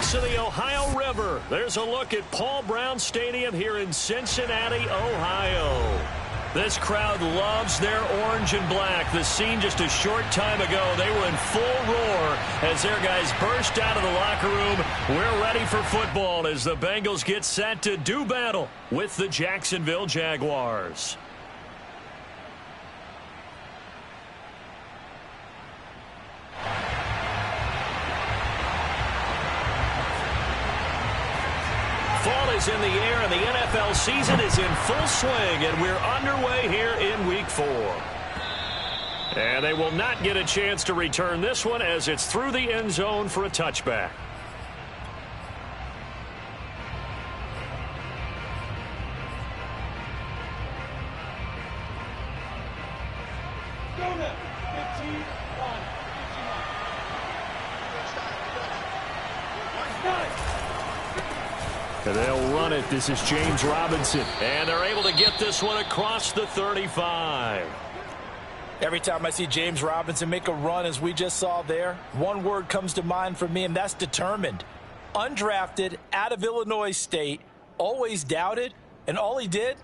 banks of the Ohio River. There's a look at Paul Brown Stadium here in Cincinnati, Ohio. This crowd loves their orange and black. The scene just a short time ago, they were in full roar as their guys burst out of the locker room. We're ready for football as the Bengals get set to do battle with the Jacksonville Jaguars. Fall is in the air, and the NFL season is in full swing, and we're underway here in Week 4. And they will not get a chance to return this one as it's through the end zone for a touchback. And they'll run it. This is James Robinson. And they're able to get this one across the 35. Every time I see James Robinson make a run, as we just saw there, one word comes to mind for me, and that's determined. Undrafted, out of Illinois State, always doubted, and all he did,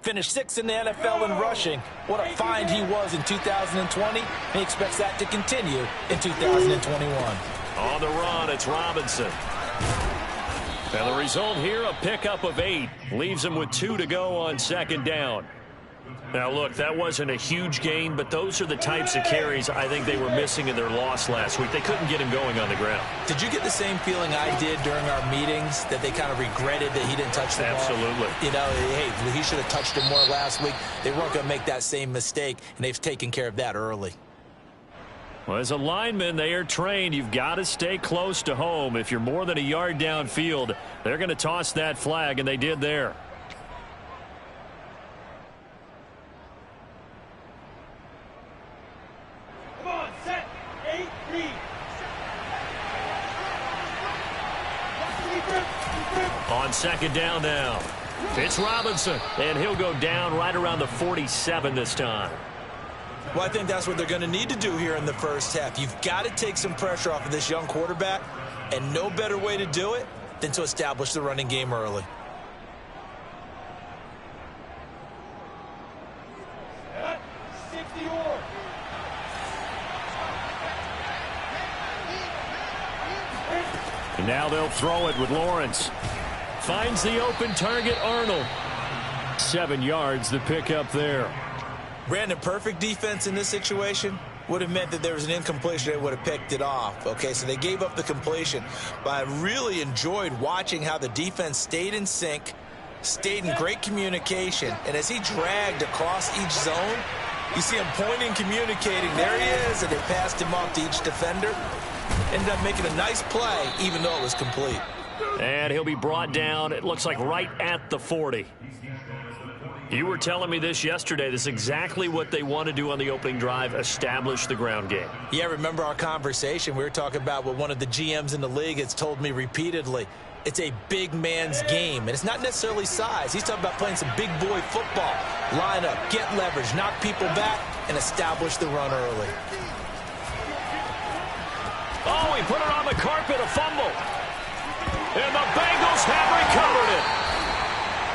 finished 6th in the NFL in rushing. What a find he was in 2020. He expects that to continue in 2021. On the run, it's Robinson. And the result here, a pickup of 8. Leaves him with 2 to go on second down. Now, look, that wasn't a huge gain, but those are the types of carries I think they were missing in their loss last week. They couldn't get him going on the ground. Did you get the same feeling I did during our meetings, that they kind of regretted that he didn't touch the ball? Absolutely. You know, hey, he should have touched it more last week. They weren't going to make that same mistake, and they've taken care of that early. Well, as a lineman, they are trained. You've got to stay close to home. If you're more than a yard downfield, they're going to toss that flag, and they did there. Come on, set, 8, read. On second down now, it's Robinson, and he'll go down right around the 47 this time. Well, I think that's what they're going to need to do here in the first half. You've got to take some pressure off of this young quarterback, and no better way to do it than to establish the running game early. And now they'll throw it with Lawrence. Finds the open target, Arnold. 7 yards, the pickup there. Brandon, perfect defense in this situation would have meant that there was an incompletion. They would have picked it off. Okay, so they gave up the completion. But I really enjoyed watching how the defense stayed in sync, stayed in great communication. And as he dragged across each zone, you see him pointing, communicating. There he is, and they passed him off to each defender. Ended up making a nice play, even though it was complete. And he'll be brought down, it looks like right at the 40. You were telling me this yesterday. This is exactly what they want to do on the opening drive, establish the ground game. Yeah, remember our conversation? We were talking about what one of the GMs in the league has told me repeatedly. It's a big man's game, and it's not necessarily size. He's talking about playing some big boy football. Line up, get leverage, knock people back, and establish the run early. Oh, he put it on the carpet, a fumble. And the Bengals have recovered it.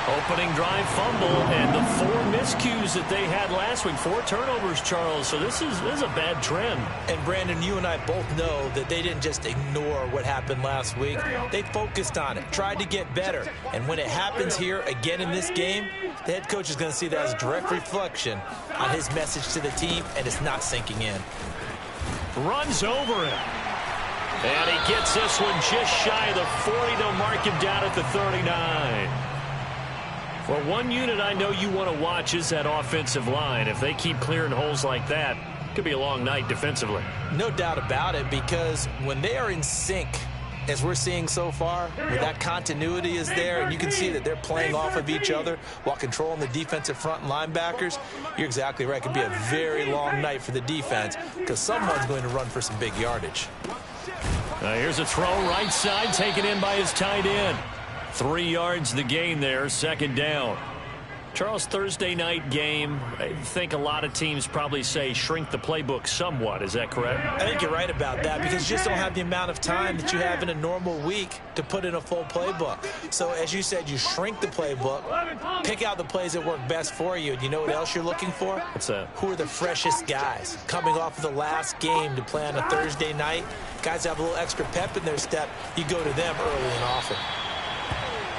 Opening drive fumble, and the 4 miscues that they had last week. 4 turnovers, Charles. So this is a bad trend. And, Brandon, you and I both know that they didn't just ignore what happened last week. They focused on it, tried to get better. And when it happens here again in this game, the head coach is going to see that as a direct reflection on his message to the team, and it's not sinking in. Runs over him. And he gets this one just shy of the 40. They'll mark him down at the 39. Well, one unit I know you want to watch is that offensive line. If they keep clearing holes like that, it could be a long night defensively. No doubt about it, because when they are in sync, as we're seeing so far, where that continuity is there, and you can see that they're playing off of each other while controlling the defensive front and linebackers, you're exactly right. It could be a very long night for the defense because someone's going to run for some big yardage. Here's a throw right side, taken in by his tight end. 3 yards the gain there, second down. Charles, Thursday night game, I think a lot of teams probably say shrink the playbook somewhat. Is that correct? I think you're right about that because you just don't have the amount of time that you have in a normal week to put in a full playbook. So as you said, you shrink the playbook, pick out the plays that work best for you. And you know what else you're looking for? What's that? Who are the freshest guys coming off of the last game to play on a Thursday night? Guys have a little extra pep in their step. You go to them early and often.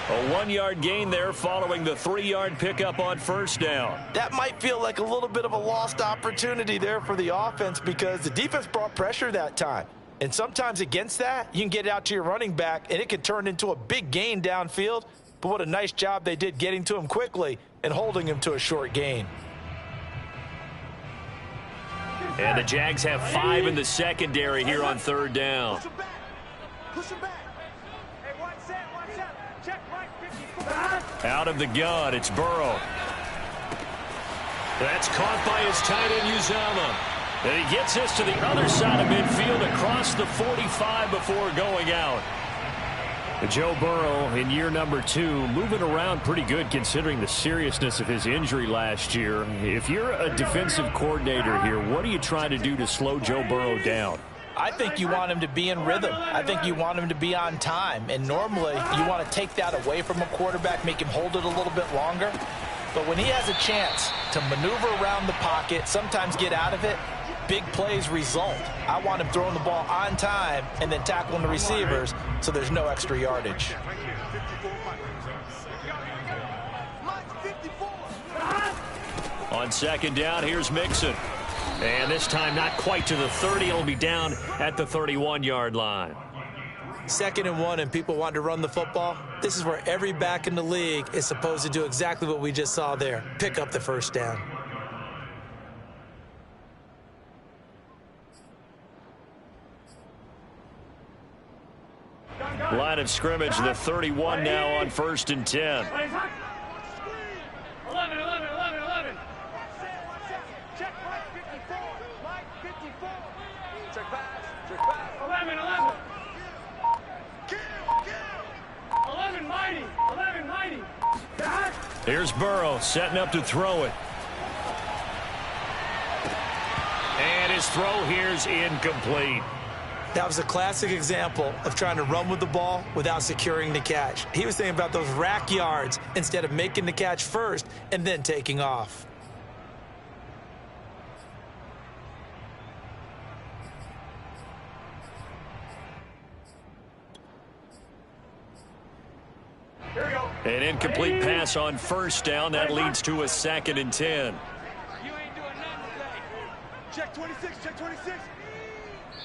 A 1-yard gain there following the 3-yard pickup on first down. That might feel like a little bit of a lost opportunity there for the offense because the defense brought pressure that time. And sometimes against that, you can get out to your running back, and it could turn into a big gain downfield. But what a nice job they did getting to him quickly and holding him to a short gain. And the Jags have 5 in the secondary here on third down. Push him back. Push him back. Hey, one set. Check right 50. Out of the gun, it's Burrow. That's caught by his tight end, Uzama. And he gets this to the other side of midfield across the 45 before going out. Joe Burrow in year number 2, moving around pretty good considering the seriousness of his injury last year. If you're a defensive coordinator here, what are you trying to do to slow Joe Burrow down? I think you want him to be in rhythm. I think you want him to be on time. And normally you want to take that away from a quarterback, make him hold it a little bit longer. But when he has a chance to maneuver around the pocket, sometimes get out of it, big plays result. I want him throwing the ball on time and then tackling the receivers so there's no extra yardage. On second down, here's Mixon. And this time not quite to the 30. It'll be down at the 31-yard line. 2nd and 1 and people want to run the football. This is where every back in the league is supposed to do exactly what we just saw there. Pick up the first down. Line of scrimmage, the 31 now on 1st and 10. 11. Check right 54. Right 54. Check pass. 11. 11 mighty. Here's Burrow setting up to throw it. And his throw here's incomplete. That was a classic example of trying to run with the ball without securing the catch. He was thinking about those rack yards instead of making the catch first and then taking off. An incomplete pass on first down. That leads to a 2nd and 10. You ain't doing nothing today. Check 26.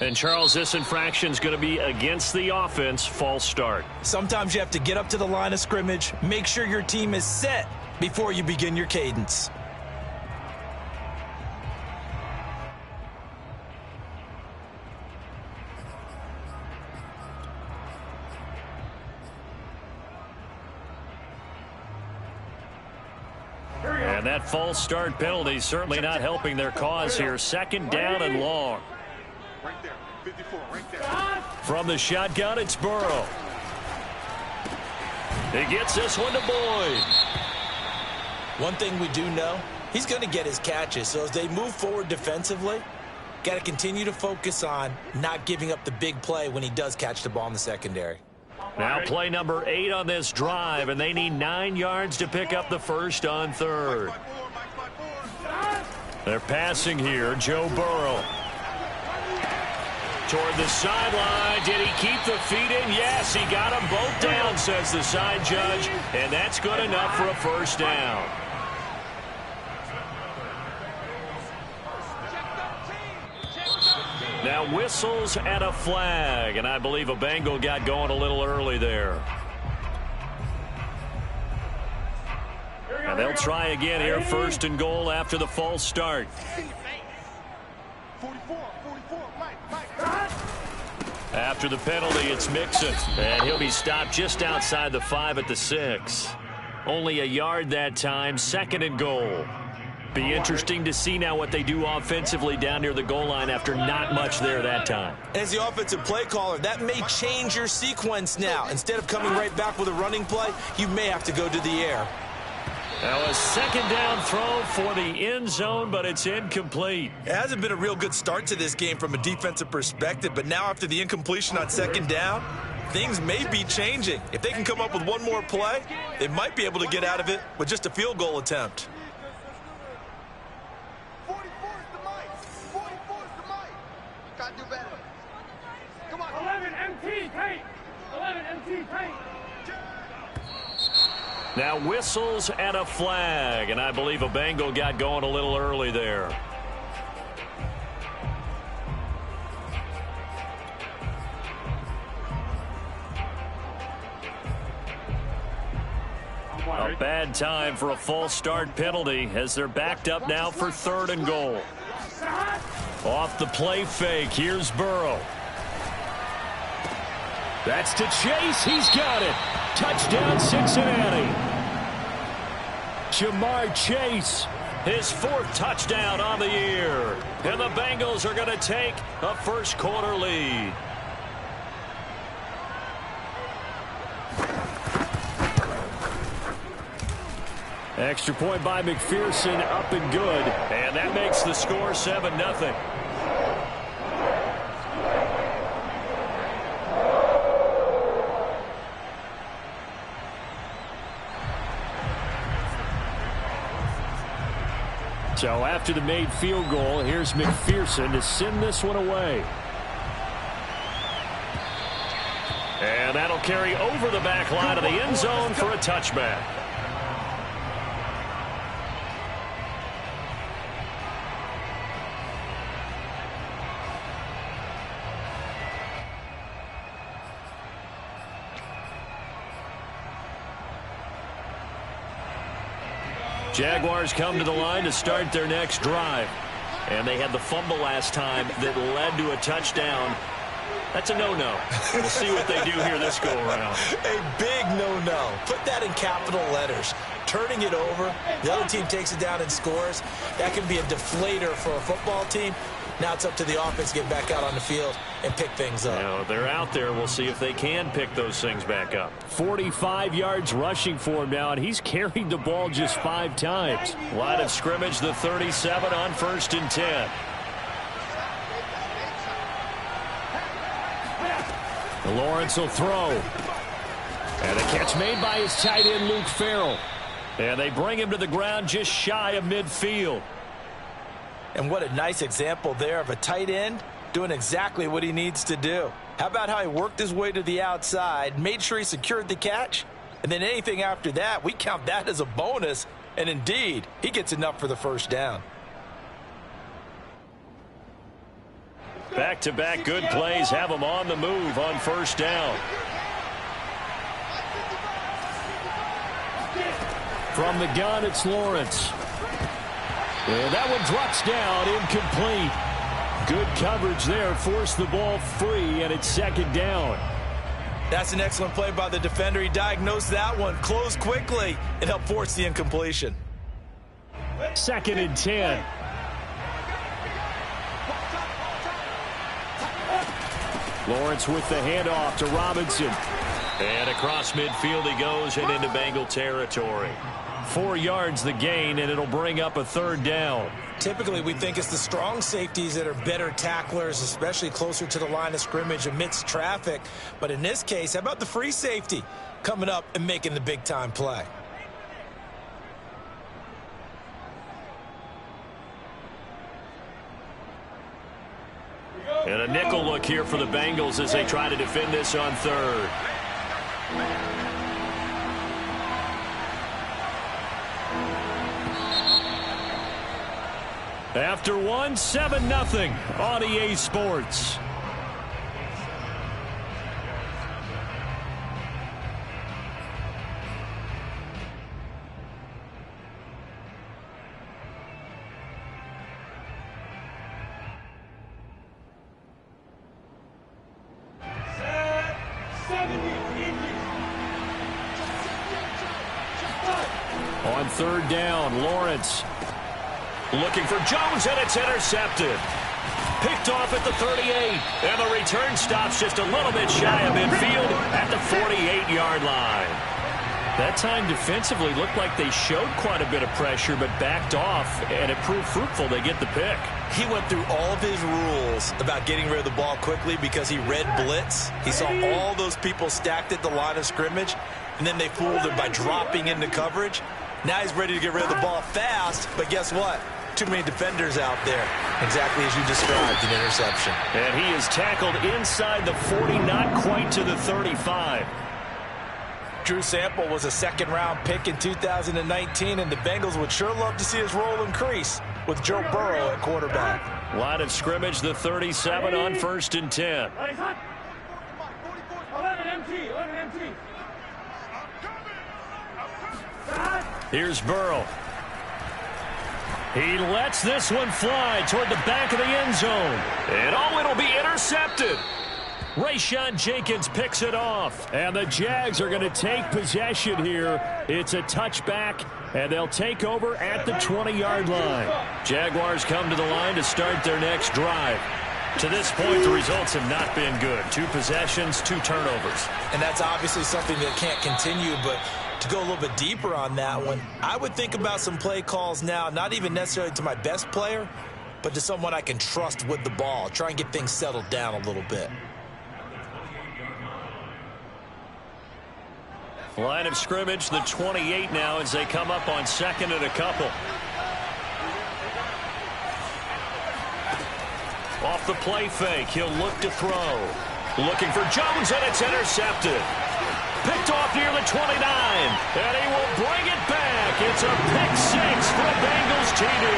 And Charles, this infraction's going to be against the offense. False start. Sometimes you have to get up to the line of scrimmage, make sure your team is set before you begin your cadence. And that false start penalty certainly not helping their cause here. 2nd down and long. Right there. 54. Right there. From the shotgun, it's Burrow. He gets this one to Boyd. One thing we do know, he's going to get his catches. So as they move forward defensively, got to continue to focus on not giving up the big play when he does catch the ball in the secondary. Now play number 8 on this drive, and they need 9 yards to pick up the first on 3rd. They're passing here. Joe Burrow. Toward the sideline. Did he keep the feet in? Yes, he got them both down, says the side judge. And that's good enough for a first down. Now whistles and a flag. And I believe a Bengal got going a little early there. And they'll try again here. 1st and goal after the false start. 44. After the penalty, it's Mixon. And he'll be stopped just outside the 5 at the 6. Only a yard that time. 2nd and goal. Be interesting to see now what they do offensively down near the goal line after not much there that time. As the offensive play caller, that may change your sequence now. Instead of coming right back with a running play, you may have to go to the air. Now a second down throw for the end zone, but it's incomplete. It hasn't been a real good start to this game from a defensive perspective, but now after the incompletion on second down, things may be changing. If they can come up with one more play, they might be able to get out of it with just a field goal attempt. 44 is the mic. 44 is the mic. Gotta do better. Come on. 11 MT paint. 11 MT paint. Now whistles and a flag, and I believe a Bengal got going a little early there. A bad time for a false start penalty as they're backed up now for 3rd and goal. Off the play fake, here's Burrow. That's to Chase, he's got it. Touchdown Cincinnati. Jamar Chase, his 4th touchdown on the year. And the Bengals are going to take a first quarter lead. Extra point by McPherson, up and good. And that makes the score 7-0. So after the made field goal, here's McPherson to send this one away. And that'll carry over the back line of the end zone for a touchback. Jaguars come to the line to start their next drive. And they had the fumble last time that led to a touchdown. That's a no-no. We'll see what they do here this go-around. A big no-no. Put that in capital letters. Turning it over, the other team takes it down and scores. That can be a deflator for a football team. Now it's up to the offense to get back out on the field and pick things up. Now, they're out there. We'll see if they can pick those things back up. 45 yards rushing for him now, and he's carried the ball just 5 times. Line of scrimmage, the 37 on 1st and 10. Lawrence will throw. And a catch made by his tight end, Luke Farrell. And they bring him to the ground just shy of midfield. And what a nice example there of a tight end doing exactly what he needs to do. How about how he worked his way to the outside, made sure he secured the catch, and then anything after that, we count that as a bonus. And indeed, he gets enough for the first down. Back-to-back good plays have him on the move on 1st down. From the gun, it's Lawrence. And that one drops down, incomplete. Good coverage there, forced the ball free, and it's 2nd down. That's an excellent play by the defender. He diagnosed that one, closed quickly, and helped force the incompletion. 2nd and 10. Lawrence with the handoff to Robinson. And across midfield he goes and into Bengal territory. 4 yards the gain, and it'll bring up a 3rd down. Typically, we think it's the strong safeties that are better tacklers, especially closer to the line of scrimmage amidst traffic. But in this case, how about the free safety coming up and making the big-time play? And a nickel look here for the Bengals as they try to defend this on 3rd. After 1, 7-0 on EA Sports. On 3rd down, Lawrence looking for Jones, and it's intercepted. Picked off at the 38, and the return stops just a little bit shy of midfield at the 48-yard line. That time defensively looked like they showed quite a bit of pressure but backed off, and it proved fruitful. They get the pick. He went through all of his rules about getting rid of the ball quickly because he read blitz. He saw all those people stacked at the line of scrimmage, and then they fooled him by dropping into coverage. Now he's ready to get rid of the ball fast, but guess what? Too many defenders out there. Exactly as you described, an interception. And he is tackled inside the 40, not quite to the 35. Drew Sample was a second-round pick in 2019, and the Bengals would sure love to see his role increase with Joe Burrow at quarterback. Line of scrimmage, the 37 on 1st and 10. 11 MT, 11 MT. Here's Burrow. He lets this one fly toward the back of the end zone. And it'll be intercepted. Rayshon Jenkins picks it off, and the Jags are going to take possession here. It's a touchback, and they'll take over at the 20-yard line. Jaguars come to the line to start their next drive. To this point, the results have not been good. 2 possessions, 2 turnovers. And that's obviously something that can't continue, but to go a little bit deeper on that one, I would think about some play calls now, not even necessarily to my best player, but to someone I can trust with the ball. Try and get things settled down a little bit. Line of scrimmage, the 28 now as they come up on 2nd and a couple. Off the play fake, he'll look to throw. Looking for Jones, and it's intercepted. Picked off near the 29, and he will bring it back. It's a pick 6 for a Bengals TD.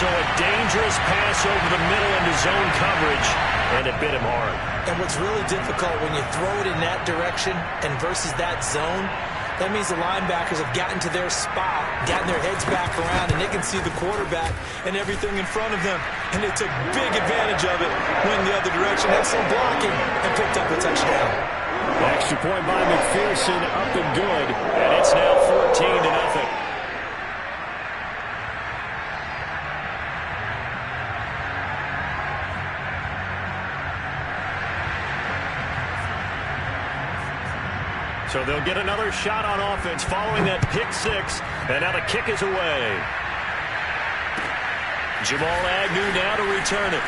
So a dangerous pass over the middle into zone coverage, and it bit him hard. And what's really difficult when you throw it in that direction and versus that zone, that means the linebackers have gotten to their spot, gotten their heads back around, and they can see the quarterback and everything in front of them. And they took big advantage of it, went the other direction, had some blocking, and picked up a touchdown. Extra point by McPherson, up and good, and it's now 14-0. So they'll get another shot on offense following that pick 6, and now the kick is away. Jamal Agnew now to return it.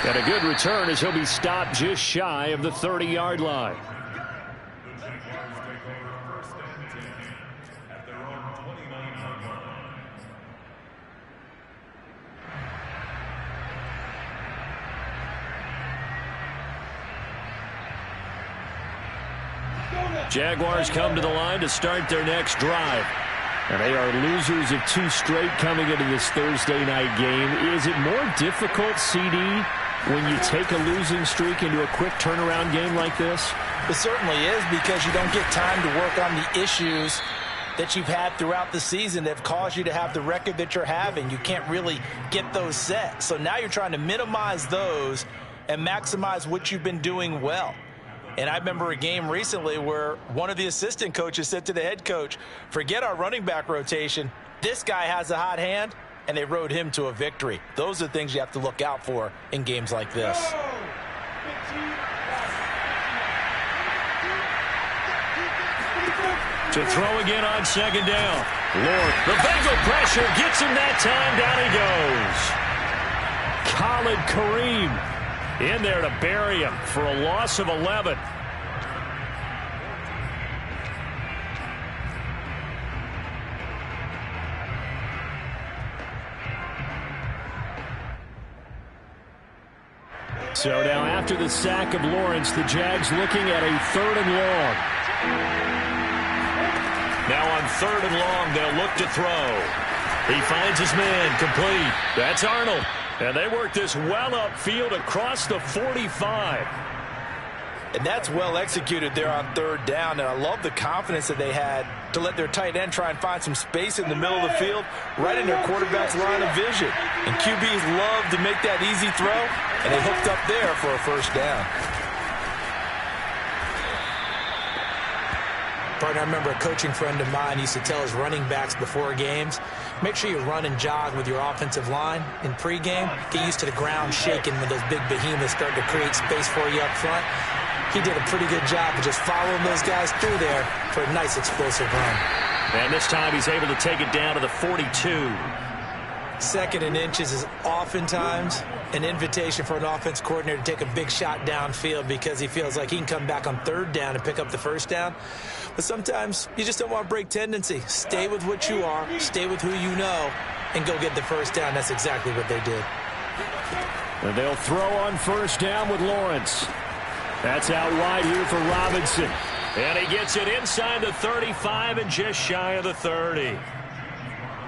And a good return as he'll be stopped just shy of the 30-yard line. Jaguars come to the line to start their next drive. And they are losers of 2 straight coming into this Thursday night game. Is it more difficult, CD, when you take a losing streak into a quick turnaround game like this? It certainly is, because you don't get time to work on the issues that you've had throughout the season that have caused you to have the record that you're having. You can't really get those set. So now you're trying to minimize those and maximize what you've been doing well. And I remember a game recently where one of the assistant coaches said to the head coach, forget our running back rotation. This guy has a hot hand, and they rode him to a victory. Those are the things you have to look out for in games like this. To throw again on 2nd down. Lord, the Bengal pressure gets him that time. Down he goes. Khalid Kareem in there to bury him for a loss of 11. So now after the sack of Lawrence, the Jags looking at a 3rd and long. Now on 3rd and long, they'll look to throw. He finds his man, complete. That's Arnold. And they work this well upfield across the 45. And that's well executed there on 3rd down. And I love the confidence that they had to let their tight end try and find some space in the middle of the field, right in their quarterback's line of vision. And QBs love to make that easy throw, and they hooked up there for a 1st down. Partner, I remember a coaching friend of mine used to tell his running backs before games, make sure you run and jog with your offensive line in pregame. Get used to the ground shaking when those big behemoths start to create space for you up front. He did a pretty good job of just following those guys through there for a nice explosive run. And this time he's able to take it down to the 42. Second and inches is oftentimes an invitation for an offense coordinator to take a big shot downfield because he feels like he can come back on third down and pick up the first down. But sometimes you just don't want to break tendency. Stay with what you are, stay with who you know, and go get the first down. That's exactly what they did. And they'll throw on first down with Lawrence. That's out wide here for Robinson. And he gets it inside the 35 and just shy of the 30.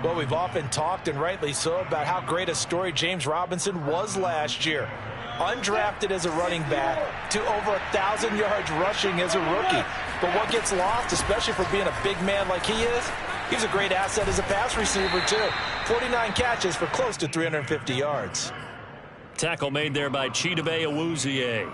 Well, we've often talked, and rightly so, about how great a story James Robinson was last year. Undrafted as a running back to over 1,000 yards rushing as a rookie. But what gets lost, especially for being a big man like he is, he's a great asset as a pass receiver, too. 49 catches for close to 350 yards. Tackle made there by Chidobe Awuzie.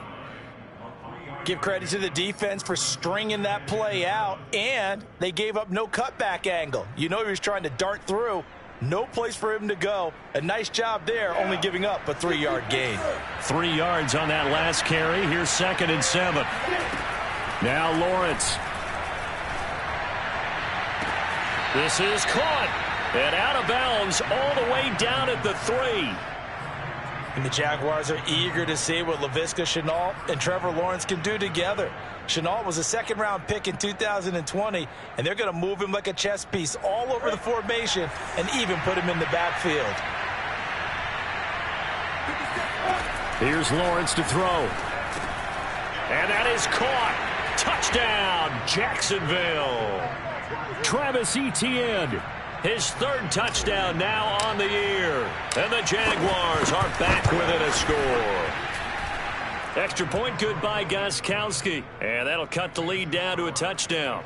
Give credit to the defense for stringing that play out, and they gave up no cutback angle. You know he was trying to dart through. No place for him to go. A nice job there, only giving up a 3-yard gain. 3 yards on that last carry. Here's 2nd and 7. Now Lawrence. This is caught and out of bounds all the way down at the 3. And the Jaguars are eager to see what Laviska Shenault and Trevor Lawrence can do together. Shenault was a second-round pick in 2020, and they're going to move him like a chess piece all over the formation and even put him in the backfield. Here's Lawrence to throw. And that is caught. Touchdown, Jacksonville. Travis Etienne. His 3rd touchdown now on the year. And the Jaguars are back within a score. Extra point good by Gostkowski. And that'll cut the lead down to a touchdown.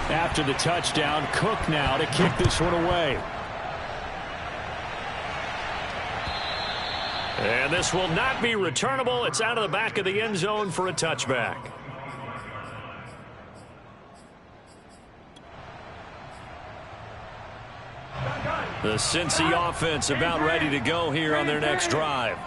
After the touchdown, Cook now to kick this one away. And this will not be returnable. It's out of the back of the end zone for a touchback. The Cincy offense about ready to go here on their next drive.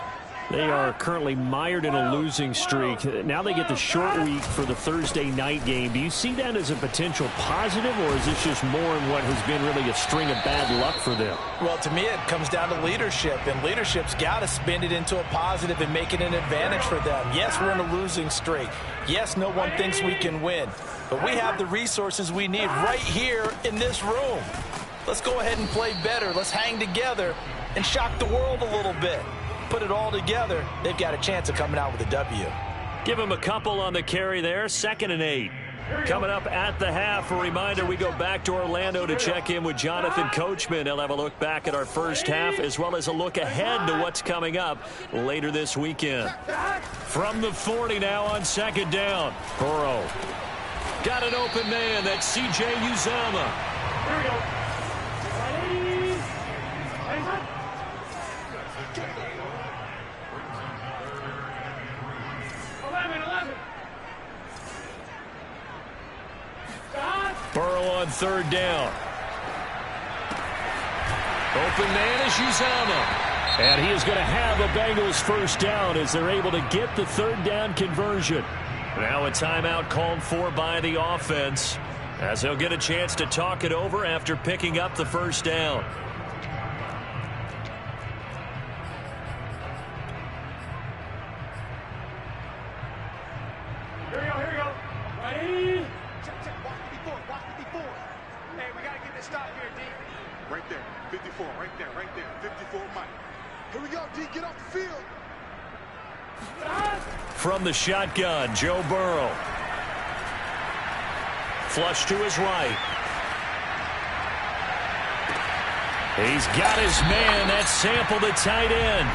They are currently mired in a losing streak. Now they get the short week for the Thursday night game. Do you see that as a potential positive, or is this just more in what has been really a string of bad luck for them? Well, to me, it comes down to leadership, and leadership's got to spin it into a positive and make it an advantage for them. Yes, we're in a losing streak. Yes, no one thinks we can win, but we have the resources we need right here in this room. Let's go ahead and play better. Let's hang together and shock the world a little bit. Put it all together, they've got a chance of coming out with a W. Give them a couple on the carry there. 2nd and 8. Coming up at the half, a reminder we go back to Orlando to check in with Jonathan Coachman. He'll have a look back at our first half as well as a look ahead to what's coming up later this weekend. From the 40 now on 2nd down. Burrow. Got an open man. That's C.J. Uzomah. Here we go. Burrow on 3rd down. Open man is Uzomah. And he is going to have a Bengals first down as they're able to get the 3rd down conversion. Now a timeout called for by the offense as they'll get a chance to talk it over after picking up the first down. Here we go. Ready? Check. Watch 54. Hey, we got to get this stop here, D. Right there. 54. Right there. 54, Mike. Here we go, D. Get off the field. From the shotgun, Joe Burrow. Flush to his right. He's got his man. That's Sample, the tight end.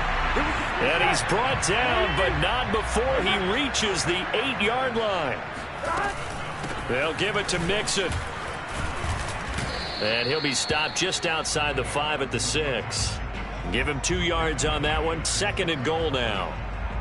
And he's brought down, but not before he reaches the 8-yard line. They'll give it to Mixon. And he'll be stopped just outside the 5 at the 6. Give him 2 yards on that one. 2nd and goal now.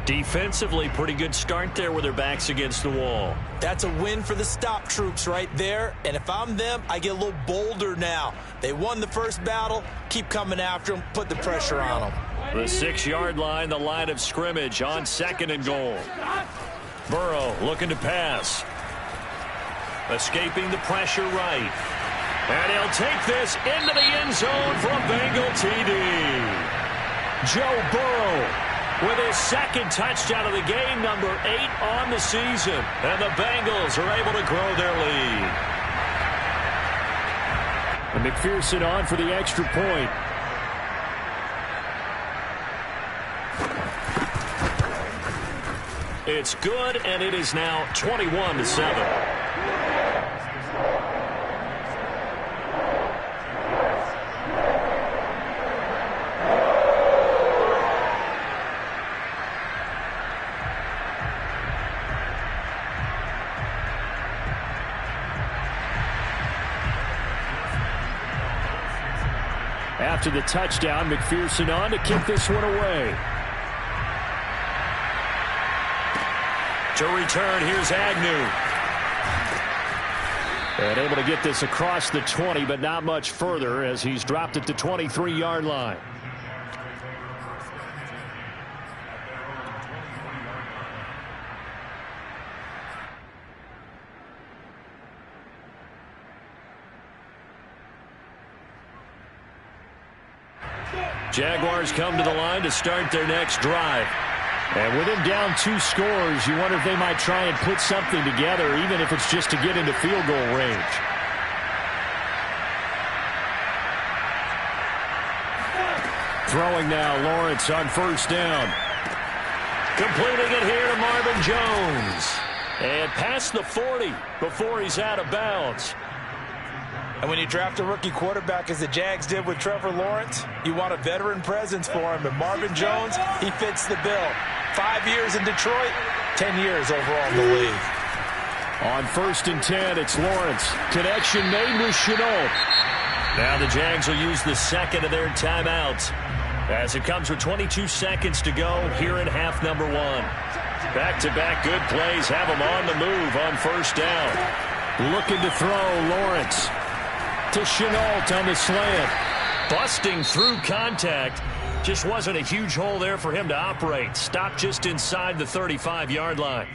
Defensively, pretty good start there with their backs against the wall. That's a win for the stop troops right there. And if I'm them, I get a little bolder now. They won the first battle. Keep coming after them. Put the pressure on them. The 6-yard line, the line of scrimmage on 2nd and goal. Burrow looking to pass. Escaping the pressure right. And he'll take this into the end zone for a Bengal TD. Joe Burrow with his 2nd touchdown of the game, number 8 on the season. And the Bengals are able to grow their lead. And McPherson on for the extra point. It's good, and it is now 21-7. After the touchdown, McPherson on to kick this one away. To return, here's Agnew. And able to get this across the 20, but not much further as he's dropped at the 23-yard line. Jaguars come to the line to start their next drive. And with him down 2 scores, you wonder if they might try and put something together, even if it's just to get into field goal range. Throwing now, Lawrence on 1st down. Completing it here to Marvin Jones. And past the 40 before he's out of bounds. And when you draft a rookie quarterback, as the Jags did with Trevor Lawrence, you want a veteran presence for him. And Marvin Jones, he fits the bill. 5 years in Detroit, 10 years overall in the league. On 1st and 10, it's Lawrence. Connection made with Chenault. Now the Jags will use the 2nd of their timeouts as it comes with 22 seconds to go here in half number 1. Back-to-back good plays have them on the move on 1st down. Looking to throw, Lawrence. To Chenault on the slant. Busting through contact. Just wasn't a huge hole there for him to operate. Stopped just inside the 35-yard line.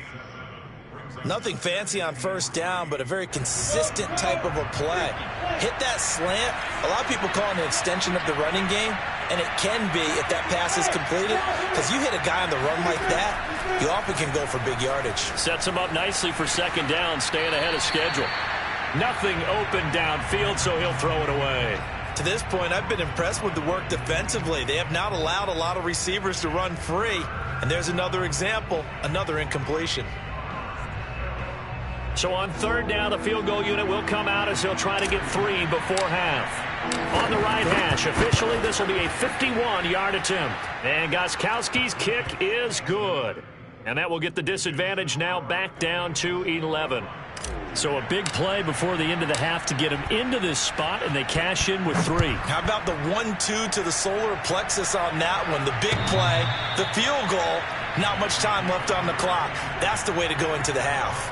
Nothing fancy on 1st down, but a very consistent type of a play. Hit that slant. A lot of people call it an extension of the running game, and it can be if that pass is completed, because you hit a guy on the run like that, you often can go for big yardage. Sets him up nicely for 2nd down, staying ahead of schedule. Nothing open downfield, so he'll throw it away. To this point, I've been impressed with the work defensively. They have not allowed a lot of receivers to run free. And there's another example, another incompletion. So on 3rd down, the field goal unit will come out as they'll try to get 3 before half. On the right hash, officially this will be a 51-yard attempt. And Gostkowski's kick is good. And that will get the disadvantage now back down to 11. So a big play before the end of the half to get him into this spot, and they cash in with 3. How about the 1-2 to the solar plexus on that one? The big play, the field goal, not much time left on the clock. That's the way to go into the half.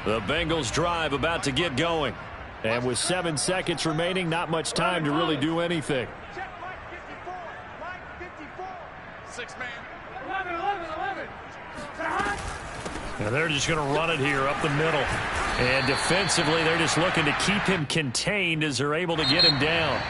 The Bengals drive about to get going. And with 7 seconds remaining, not much time to really do anything. And they're just going to run it here up the middle. And defensively, they're just looking to keep him contained as they're able to get him down.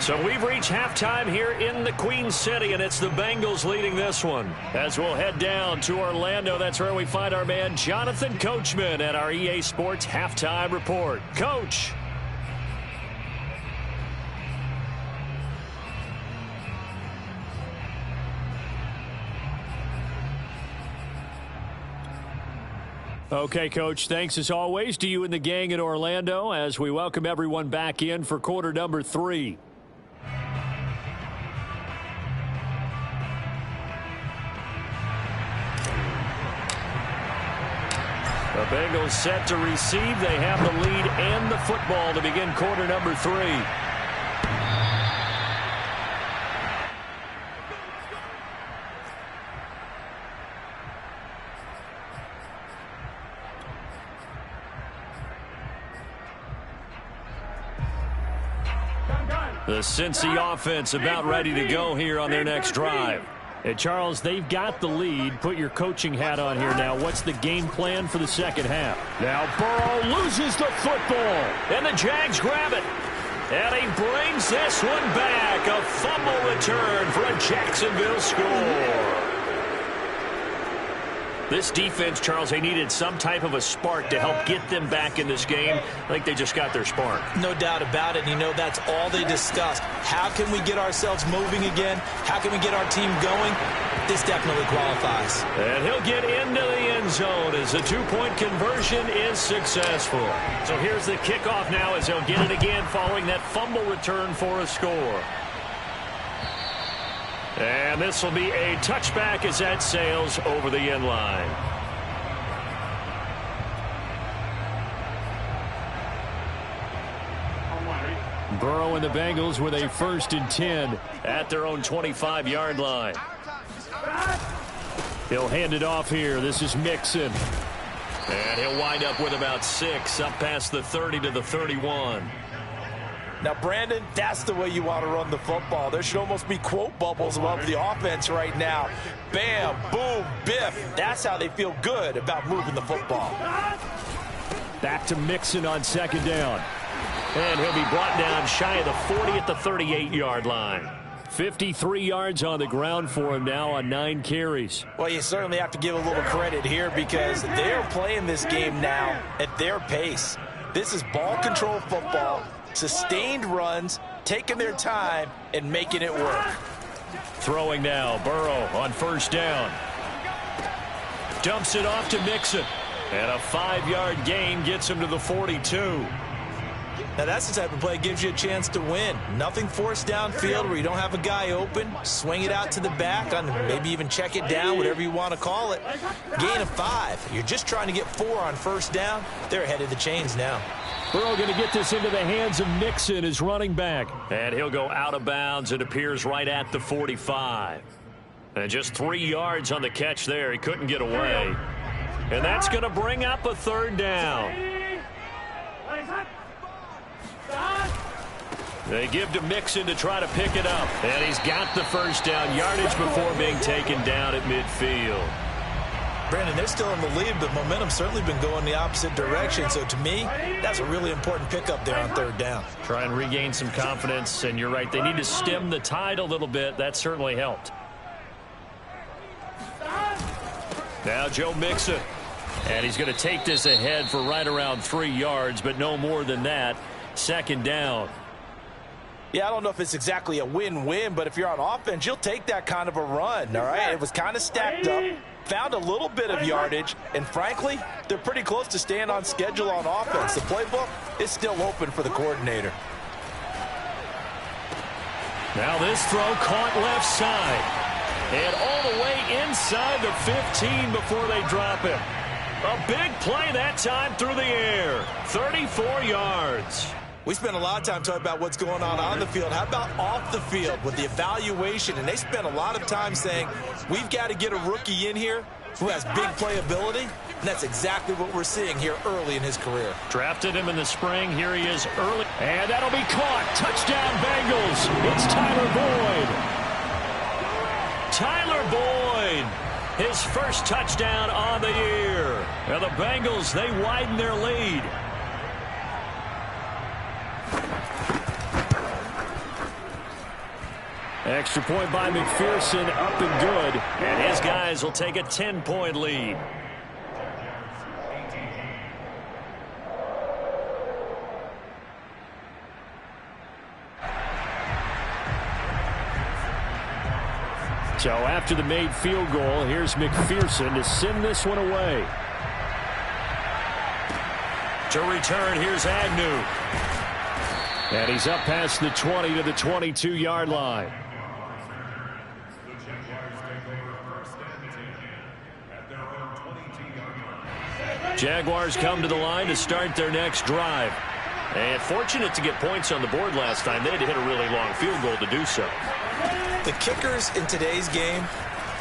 So we've reached halftime here in the Queen City, and it's the Bengals leading this one. As we'll head down to Orlando, that's where we find our man Jonathan Coachman at our EA Sports Halftime Report. Coach. Okay, Coach, thanks as always to you and the gang in Orlando as we welcome everyone back in for quarter number 3. The Bengals set to receive. They have the lead and the football to begin quarter number 3. The Cincy offense about ready to go here on their next drive. Hey, Charles, they've got the lead. Put your coaching hat on here now. What's the game plan for the second half? Now Burrow loses the football, and the Jags grab it. And he brings this one back. A fumble return for a Jacksonville score. This defense, Charles, they needed some type of a spark to help get them back in this game. I think they just got their spark. No doubt about it. You know, that's all they discussed. How can we get ourselves moving again? How can we get our team going? This definitely qualifies. And he'll get into the end zone as the two-point conversion is successful. So here's the kickoff now as they'll get it again following that fumble return for a score. And this will be a touchback as that sails over the end line. Burrow and the Bengals with a 1st and 10 at their own 25-yard line. He'll hand it off here. This is Mixon. And he'll wind up with about 6 up past the 30 to the 31. Now, Brandon, that's the way you want to run the football. There should almost be quote bubbles above the offense right now. Bam, boom, biff. That's how they feel good about moving the football. Back to Mixon on 2nd down. And he'll be brought down shy of the 40 at the 38-yard line. 53 yards on the ground for him now on 9 carries. Well, you certainly have to give a little credit here because they're playing this game now at their pace. This is ball control football. Sustained runs, taking their time, and making it work. Throwing now, Burrow on 1st down. Dumps it off to Mixon. And a 5-yard gain gets him to the 42. Now, that's the type of play that gives you a chance to win. Nothing forced downfield where you don't have a guy open. Swing it out to the back, on maybe even check it down, whatever you want to call it. Gain of 5. You're just trying to get 4 on 1st down. They're ahead of the chains now. Burrow going to get this into the hands of Mixon, his running back. And he'll go out of bounds. It appears right at the 45. And just 3 yards on the catch there. He couldn't get away. And that's going to bring up a 3rd down. They give to Mixon to try to pick it up. And he's got the 1st down yardage before being taken down at midfield. Brandon, they're still in the lead, but momentum's certainly been going the opposite direction. So to me, that's a really important pickup there on 3rd down. Try and regain some confidence, and you're right. They need to stem the tide a little bit. That certainly helped. Now Joe Mixon. And he's going to take this ahead for right around 3 yards, but no more than that. 2nd down. Yeah, I don't know if it's exactly a win-win, but if you're on offense, you'll take that kind of a run, all right? It was kind of stacked up, found a little bit of yardage, and frankly, they're pretty close to staying on schedule on offense. The playbook is still open for the coordinator. Now this throw caught left side. And all the way inside the 15 before they drop him. A big play that time through the air. 34 yards. We spent a lot of time talking about what's going on the field. How about off the field with the evaluation? And they spent a lot of time saying, we've got to get a rookie in here who has big playability. And that's exactly what we're seeing here early in his career. Drafted him in the spring. Here he is early. And that'll be caught. Touchdown, Bengals. It's Tyler Boyd. Tyler Boyd. His 1st touchdown on the year. And the Bengals, they widen their lead. Extra point by McPherson, up and good. And his guys will take a 10-point lead. So after the made field goal, here's McPherson to send this one away. To return, here's Agnew. And he's up past the 20 to the 22-yard line. Jaguars come to the line to start their next drive. And fortunate to get points on the board last time. They had to hit a really long field goal to do so. The kickers in today's game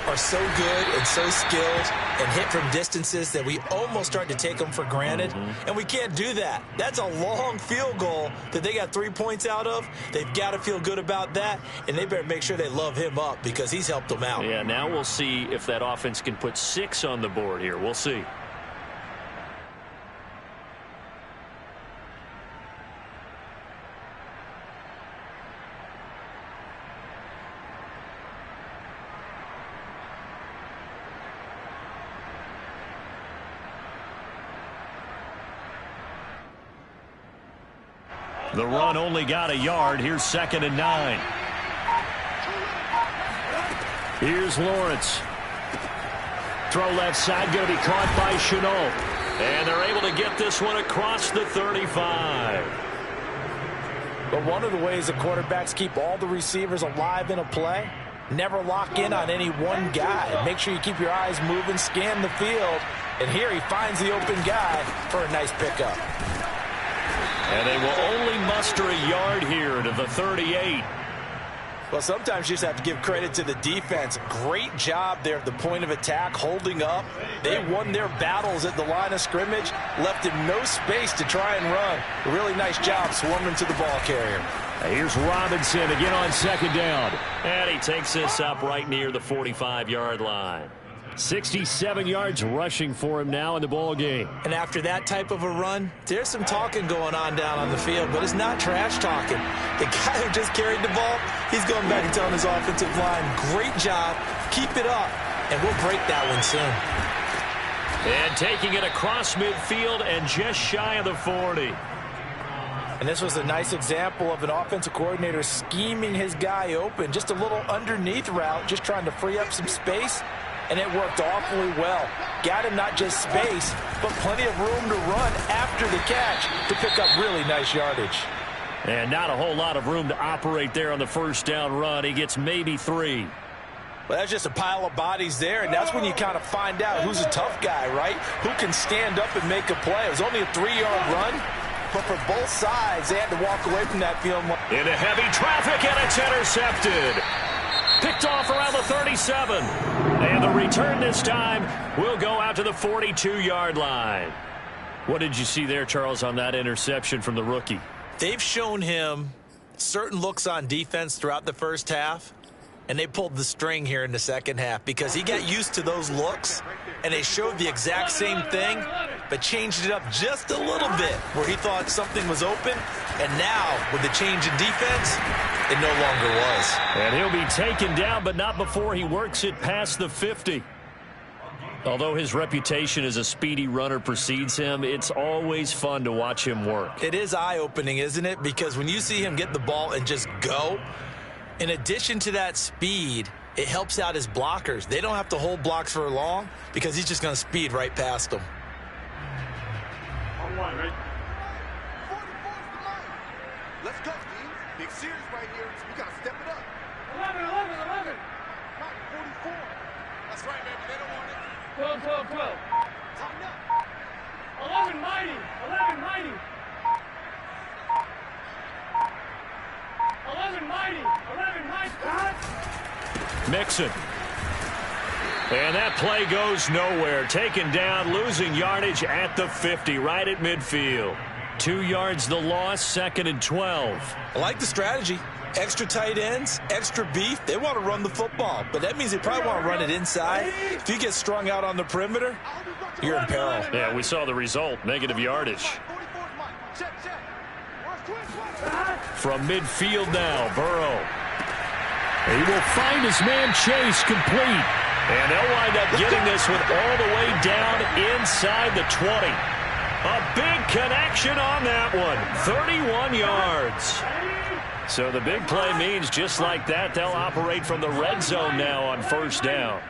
are so good and so skilled and hit from distances that we almost start to take them for granted, and we can't do that. That's a long field goal that they got 3 points out of. They've got to feel good about that, and they better make sure they love him up because he's helped them out. Yeah, now we'll see if that offense can put 6 on the board here. We'll see. The run only got a yard. Here's 2nd and 9. Here's Lawrence. Throw left side, going to be caught by Chenault. And they're able to get this one across the 35. But one of the ways the quarterbacks keep all the receivers alive in a play, never lock in on any one guy. Make sure you keep your eyes moving, scan the field. And here he finds the open guy for a nice pickup. And they will only muster a yard here to the 38. Well, sometimes you just have to give credit to the defense. Great job there at the point of attack, holding up. They won their battles at the line of scrimmage, left him no space to try and run. A really nice job swarming to the ball carrier. Here's Robinson again on 2nd down. And he takes this up right near the 45-yard line. 67 yards rushing for him now in the ball game. And after that type of a run, there's some talking going on down on the field, but it's not trash talking. The guy who just carried the ball, he's going back and telling his offensive line, great job, keep it up, and we'll break that one soon. And taking it across midfield and just shy of the 40. And this was a nice example of an offensive coordinator scheming his guy open. Just a little underneath route, just trying to free up some space. And it worked awfully well. Got him not just space, but plenty of room to run after the catch to pick up really nice yardage. And not a whole lot of room to operate there on the 1st down run. He gets maybe 3. Well, that's just a pile of bodies there, and that's when you kind of find out who's a tough guy, right? Who can stand up and make a play. It was only a 3-yard run, but for both sides, they had to walk away from that field. Into heavy traffic, and it's intercepted. Picked off around the 37. And the return this time will go out to the 42-yard line. What did you see there, Charles, on that interception from the rookie? They've shown him certain looks on defense throughout the first half, and they pulled the string here in the second half because he got used to those looks, and they showed the exact same thing, but changed it up just a little bit where he thought something was open, and now with the change in defense, it no longer was. And he'll be taken down, but not before he works it past the 50. Although his reputation as a speedy runner precedes him, it's always fun to watch him work. It is eye-opening, isn't it? Because when you see him get the ball and just go, in addition to that speed, it helps out his blockers. They don't have to hold blocks for long because he's just going to speed right past them. Let's go, team. Big series right here. We got to step it up. 11. Mike, 44. That's right, baby. They don't want it. 12. Tighten up. 11 mighty. 11 mighty. Mixon. And that play goes nowhere. Taken down, losing yardage at the 50, right at midfield. 2 yards the loss, 2nd and 12. I like the strategy. Extra tight ends, extra beef. They want to run the football, but that means they probably want to run it inside. If you get strung out on the perimeter, you're in peril. Yeah, we saw the result, negative yardage. From midfield now, Burrow. He will find his man Chase complete. And they'll wind up getting this one all the way down inside the 20. A big connection on that one. 31 yards. So the big play means just like that, they'll operate from the red zone now on 1st down.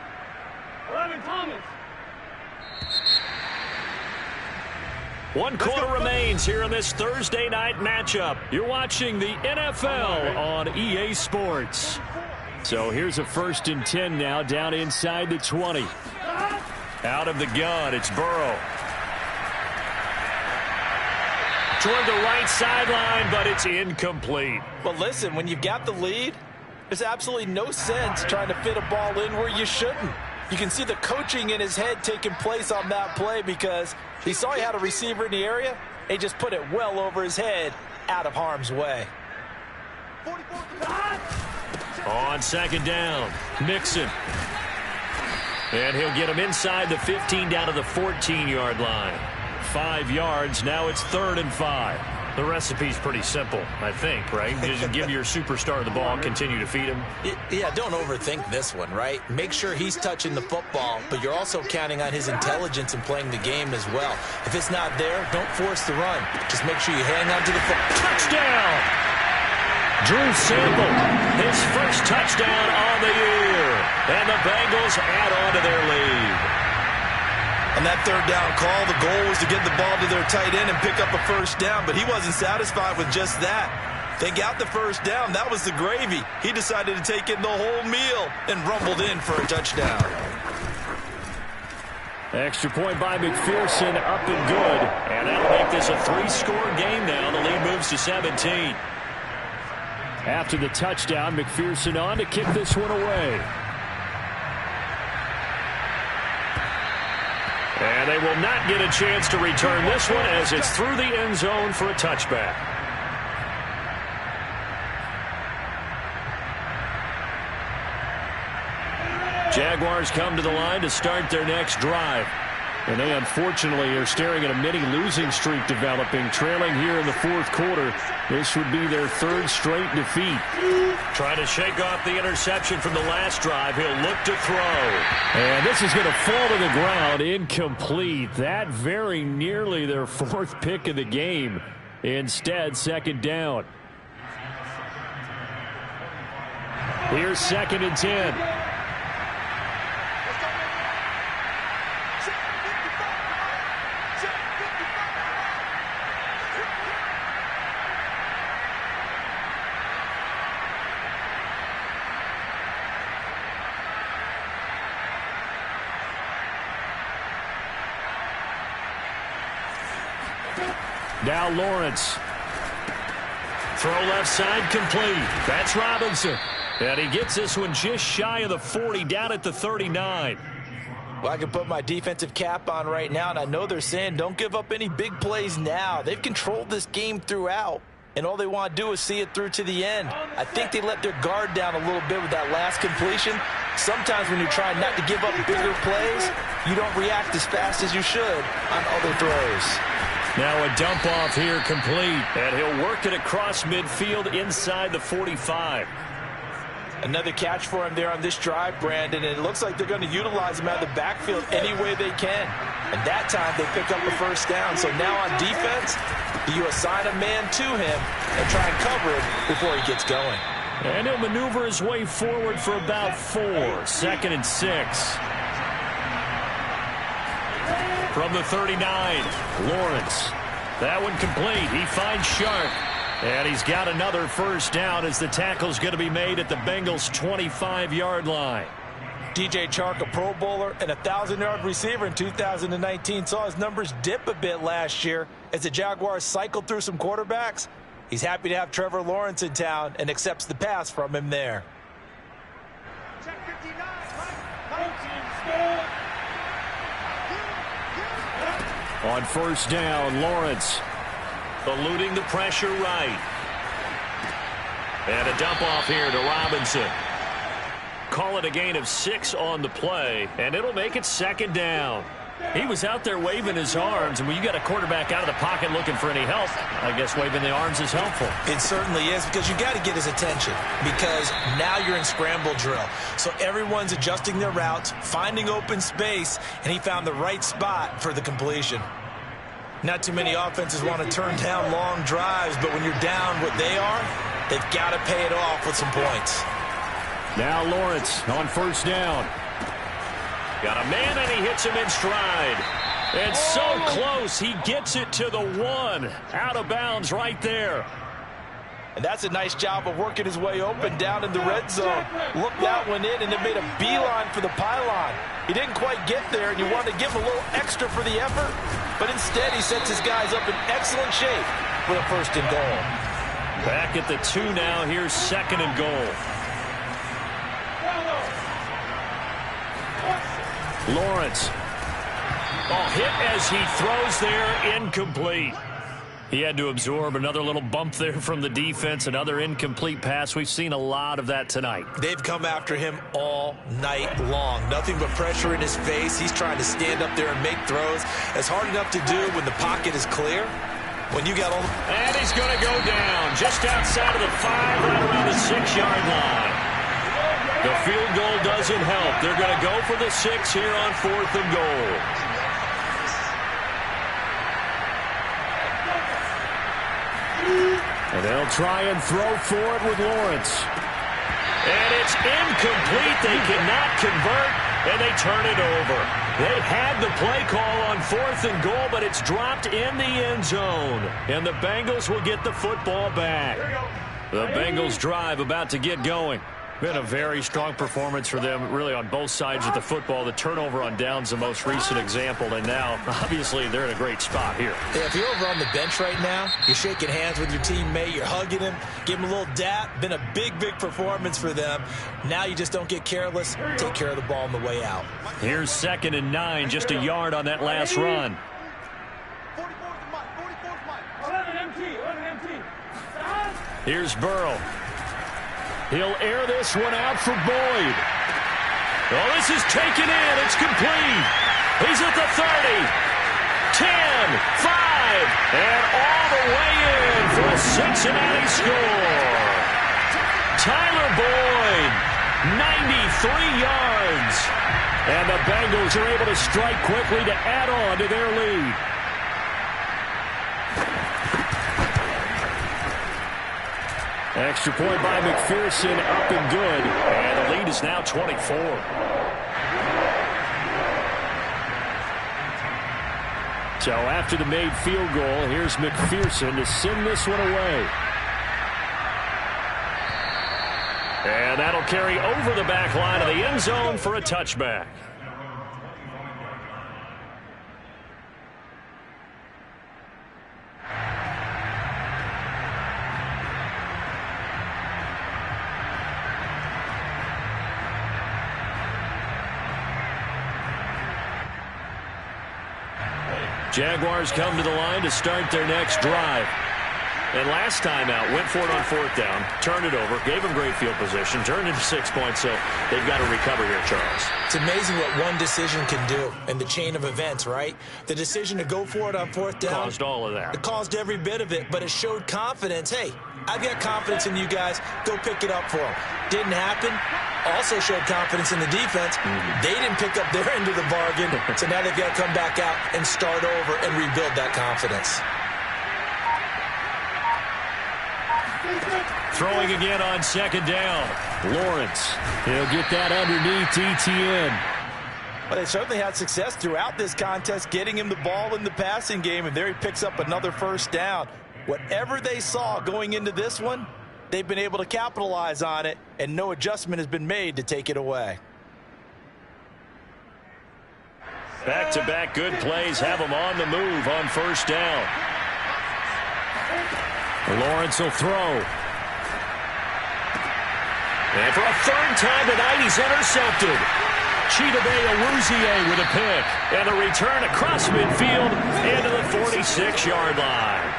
11 Thomas. 1 quarter remains here in this Thursday night matchup. You're watching the NFL on EA Sports. So here's a 1st and 10 now, down inside the 20. Out of the gun, it's Burrow. Toward the right sideline, but it's incomplete. Well, listen, when you've got the lead, There's absolutely no sense trying to fit a ball in where you shouldn't. You can see the coaching in his head taking place on that play because he saw he had a receiver in the area. He just put it well over his head, out of harm's way. On second down, Mixon. And he'll get him inside the 15 down to the 14-yard line. 5 yards, now it's 3rd and 5. The recipe's pretty simple, I think, right? Just give your superstar the ball, continue to feed him. Yeah, don't overthink this one, right? Make sure he's touching the football, but you're also counting on his intelligence in playing the game as well. If it's not there, don't force the run. Just make sure you hang on to the football. Touchdown! Drew Sample, his first touchdown on the year. And the Bengals add on to their lead. On that 3rd down call, the goal was to get the ball to their tight end and pick up a first down, but he wasn't satisfied with just that. They got the first down. That was the gravy. He decided to take in the whole meal and rumbled in for a touchdown. Extra point by McPherson, up and good. And that'll make this a 3-score game now. The lead moves to 17. After the touchdown, McPherson on to kick this one away. And they will not get a chance to return this one as it's through the end zone for a touchback. Jaguars come to the line to start their next drive. And they unfortunately are staring at a mini losing streak developing, trailing here in the 4th quarter. This would be their 3rd straight defeat. Trying to shake off the interception from the last drive. He'll look to throw. And this is going to fall to the ground, incomplete. That very nearly their 4th pick of the game. Instead, 2nd down. Here's 2nd and 10. Now Lawrence. Throw left side complete. That's Robinson. And he gets this one just shy of the 40, down at the 39. Well, I can put my defensive cap on right now, and I know they're saying don't give up any big plays now. They've controlled this game throughout, and all they want to do is see it through to the end. I think they let their guard down a little bit with that last completion. Sometimes when you're trying not to give up bigger plays, you don't react as fast as you should on other throws. Now a dump off here complete, and he'll work it across midfield inside the 45. Another catch for him there on this drive, Brandon, and it looks like they're going to utilize him out of the backfield any way they can. And that time they pick up the first down. So now on defense, you assign a man to him and try and cover him before he gets going. And he'll maneuver his way forward for about 4. 2nd and 6. From the 39, Lawrence. That one complete. He finds Sharp. And he's got another first down as the tackle's going to be made at the Bengals' 25-yard line. DJ Chark, a Pro Bowler and a 1,000-yard receiver in 2019, saw his numbers dip a bit last year as the Jaguars cycled through some quarterbacks. He's happy to have Trevor Lawrence in town and accepts the pass from him there. Check 59, On first down, Lawrence eluding the pressure right. And a dump off here to Robinson. Call it a gain of 6 on the play, and it'll make it 2nd down. He was out there waving his arms, and when you got a quarterback out of the pocket looking for any help, I guess waving the arms is helpful. It certainly is, because you got to get his attention, because now you're in scramble drill. So everyone's adjusting their routes, finding open space, and he found the right spot for the completion. Not too many offenses want to turn down long drives, but when you're down what they are, they've got to pay it off with some points. Now Lawrence on first down. Got a man, and he hits him in stride. And so close, he gets it to the 1. Out of bounds right there. And that's a nice job of working his way open down in the red zone. Looked that one in and then made a beeline for the pylon. He didn't quite get there, and you wanted to give him a little extra for the effort. But instead, he sets his guys up in excellent shape for the 1st and goal. Back at the 2 now. Here's 2nd and goal. Lawrence. Oh, hit as he throws there, incomplete. He had to absorb another little bump there from the defense, another incomplete pass. We've seen a lot of that tonight. They've come after him all night long. Nothing but pressure in his face. He's trying to stand up there and make throws. It's hard enough to do when the pocket is clear. When you got all... And he's going to go down just outside of the 5, right around the 6-yard line. The field goal doesn't help. They're going to go for the 6 here on 4th and goal. And they'll try and throw for it with Lawrence. And it's incomplete. They cannot convert, and they turn it over. They had the play call on 4th and goal, but it's dropped in the end zone. And the Bengals will get the football back. The Bengals drive about to get going. Been a very strong performance for them, really, on both sides of the football. The turnover on downs, the most recent example, and now, obviously, they're in a great spot here. Yeah, if you're over on the bench right now, you're shaking hands with your teammate, you're hugging him, give him a little dap. Been a big, big performance for them. Now you just don't get careless. Take care of the ball on the way out. Here's 2nd and 9, just a yard on that last run. 44's the mic. 11 MT. Here's Burrow. He'll air this one out for Boyd. Oh, this is taken in. It's complete. He's at the 30. 10, 5, and all the way in for a Cincinnati score. Tyler Boyd, 93 yards. And the Bengals are able to strike quickly to add on to their lead. Extra point by McPherson, up and good. And the lead is now 24. So after the made field goal, here's McPherson to send this one away. And that'll carry over the back line of the end zone for a touchback. Jaguars come to the line to start their next drive. And last time out, went for it on 4th down, turned it over, gave them great field position, turned into 6 points, so they've got to recover here, Charles. It's amazing what one decision can do in the chain of events, right? The decision to go for it on 4th down. Caused all of that. It caused every bit of it, but it showed confidence. Hey, I've got confidence in you guys. Go pick it up for them. Didn't happen. Also showed confidence in the defense. They didn't pick up their end of the bargain, so now they've got to come back out and start over and rebuild that confidence. Throwing again on 2nd down. Lawrence. He'll get that underneath ETN. Well, they certainly had success throughout this contest getting him the ball in the passing game, and there he picks up another 1st down. Whatever they saw going into this one, they've been able to capitalize on it, and no adjustment has been made to take it away. Back-to-back good plays have them on the move on 1st down. Lawrence will throw. And for a 3rd time tonight, he's intercepted. Chidobe Awuzie with a pick. And a return across midfield into the 46-yard line.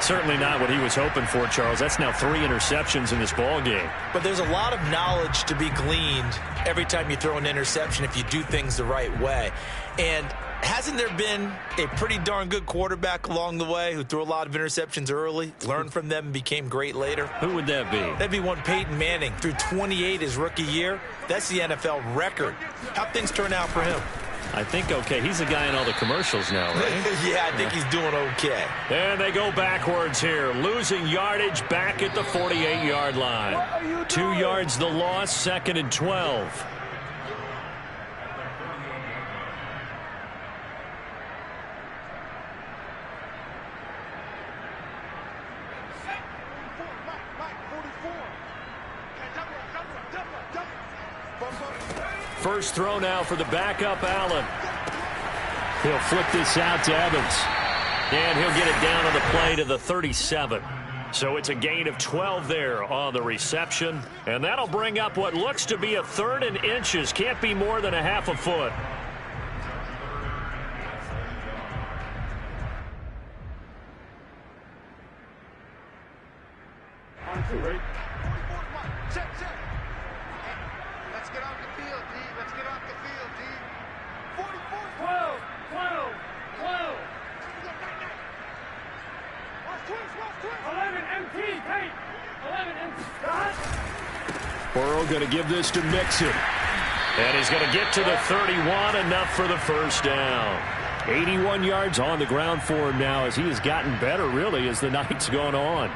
Certainly not what he was hoping for, Charles. That's now 3 interceptions in this ball game. But there's a lot of knowledge to be gleaned every time you throw an interception if you do things the right way. And hasn't there been a pretty darn good quarterback along the way who threw a lot of interceptions early, learned from them, and became great later? Who would that be? That'd be one Peyton Manning. Threw 28 his rookie year. That's the NFL record. How'd things turn out for him? I think okay. He's the guy in all the commercials now, right? Yeah, I think he's doing okay. And they go backwards here, losing yardage back at the 48-yard line. 2 yards the loss, 2nd and 12. First throw now for the backup, Allen. He'll flip this out to Evans. And he'll get it down on the play to the 37. So it's a gain of 12 there on the reception. And that'll bring up what looks to be a 3rd and inches. Can't be more than a half a foot. Check, check. Let's get off the field, D. Let's get off the field, D. 44. 12. Watch twist. 11 MT, Tate. 11 MT. Burrow going to give this to Mixon. And he's going to get to the 31, enough for the first down. 81 yards on the ground for him now as he has gotten better, really, as the night's gone on.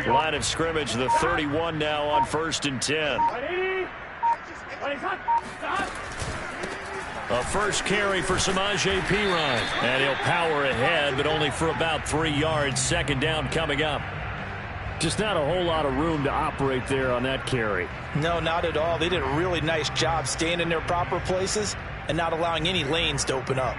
Line of scrimmage, the 31 now on 1st and 10. A first carry for Samaje Perine. And he'll power ahead, but only for about 3 yards. 2nd down coming up. Just not a whole lot of room to operate there on that carry. No, not at all. They did a really nice job staying in their proper places and not allowing any lanes to open up.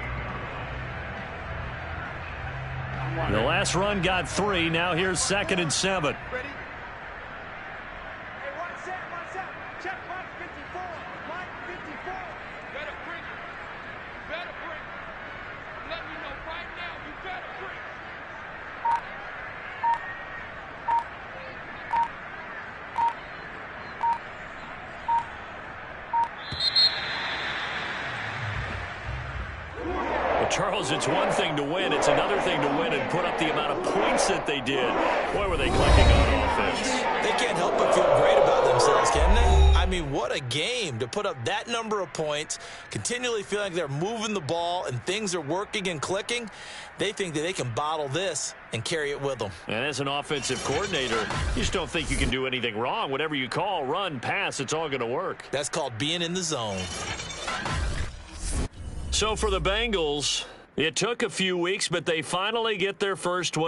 The last run got 3. Now here's 2nd and 7. Ready? Hey, one set. Check Mike 54. Mike 54. Better bring it. Let me know right now. You better bring it. Charles, it's one thing to win. It's another thing to win and put up the amount of points that they did. Boy, were they clicking on offense. They can't help but feel great about themselves, can they? I mean, what a game to put up that number of points, continually feeling like they're moving the ball and things are working and clicking. They think that they can bottle this and carry it with them. And as an offensive coordinator, you just don't think you can do anything wrong. Whatever you call, run, pass, it's all going to work. That's called being in the zone. So for the Bengals, it took a few weeks, but they finally get their first win